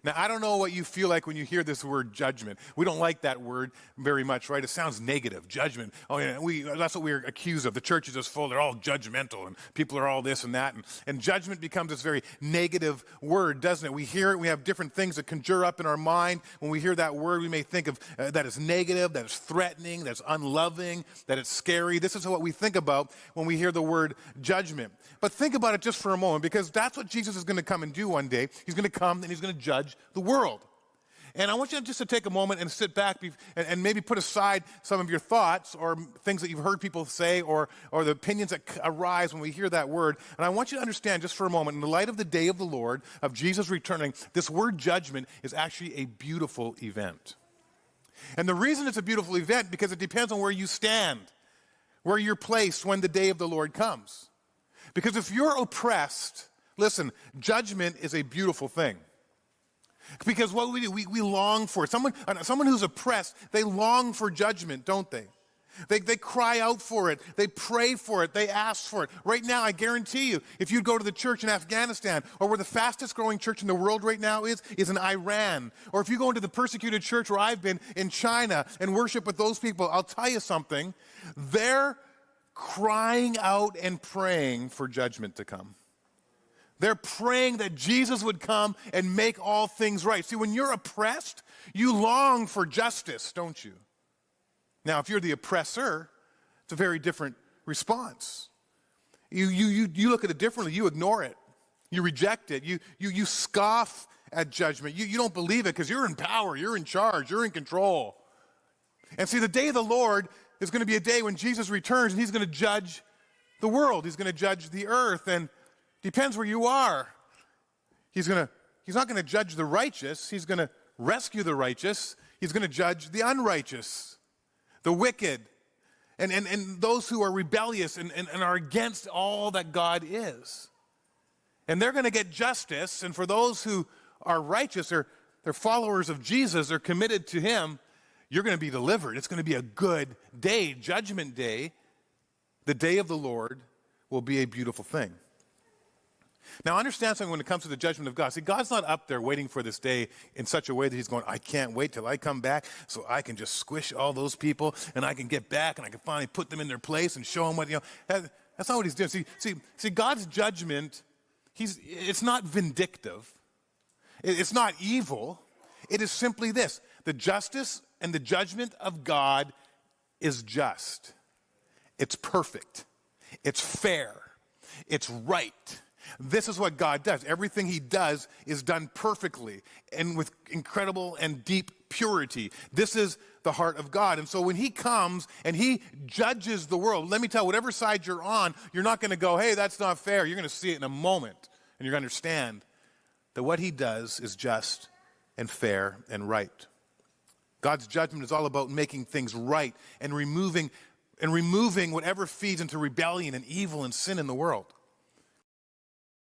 Now, I don't know what you feel like when you hear this word judgment. We don't like that word very much, right? It sounds negative, judgment. Oh, yeah, that's what we're accused of. The church is just full. They're all judgmental, and people are all this and that. And judgment becomes this very negative word, doesn't it? We hear it. We have different things that conjure up in our mind. When we hear that word, we may think of that it's negative, that it's threatening, that it's unloving, that it's scary. This is what we think about when we hear the word judgment. But think about it just for a moment, because that's what Jesus is going to come and do one day. He's going to come and he's going to judge the world. And I want you just to take a moment and sit back and maybe put aside some of your thoughts or things that you've heard people say or the opinions that arise when we hear that word. And I want you to understand just for a moment, in the light of the day of the Lord, of Jesus returning, this word judgment is actually a beautiful event. And the reason it's a beautiful event, because it depends on where you stand, where you're placed when the day of the Lord comes. Because if you're oppressed, listen, judgment is a beautiful thing. Because what we do, we long for it. Someone who's oppressed, they long for judgment, don't they? They cry out for it. They pray for it. They ask for it. Right now, I guarantee you, if you go to the church in Afghanistan, or where the fastest growing church in the world right now is in Iran, or if you go into the persecuted church where I've been in China and worship with those people, I'll tell you something, they're crying out and praying for judgment to come. They're praying that Jesus would come and make all things right. See, when you're oppressed, you long for justice, don't you? Now, if you're the oppressor, it's a very different response. You look at it differently. You ignore it. You reject it. You scoff at judgment. You don't believe it because you're in power. You're in charge. You're in control. And see, the day of the Lord is going to be a day when Jesus returns, and he's going to judge the world. He's going to judge the earth. And depends where you are. He's not going to judge the righteous. He's going to rescue the righteous. He's going to judge the unrighteous, the wicked, and those who are rebellious and are against all that God is. And they're going to get justice. And for those who are righteous, they're followers of Jesus, they're committed to him, you're going to be delivered. It's going to be a good day, Judgment Day. The day of the Lord will be a beautiful thing. Now, understand something when it comes to the judgment of God. See, God's not up there waiting for this day in such a way that he's going, I can't wait till I come back so I can just squish all those people and I can get back and I can finally put them in their place and show them what, that's not what he's doing. See, God's judgment, it's not vindictive. It's not evil. It is simply this. The justice and the judgment of God is just. It's perfect. It's fair. It's right. This is what God does. Everything he does is done perfectly and with incredible and deep purity. This is the heart of God. And so when he comes and he judges the world, let me tell you, whatever side you're on, you're not going to go, hey, that's not fair. You're going to see it in a moment, and you're going to understand that what he does is just and fair and right. God's judgment is all about making things right and removing whatever feeds into rebellion and evil and sin in the world.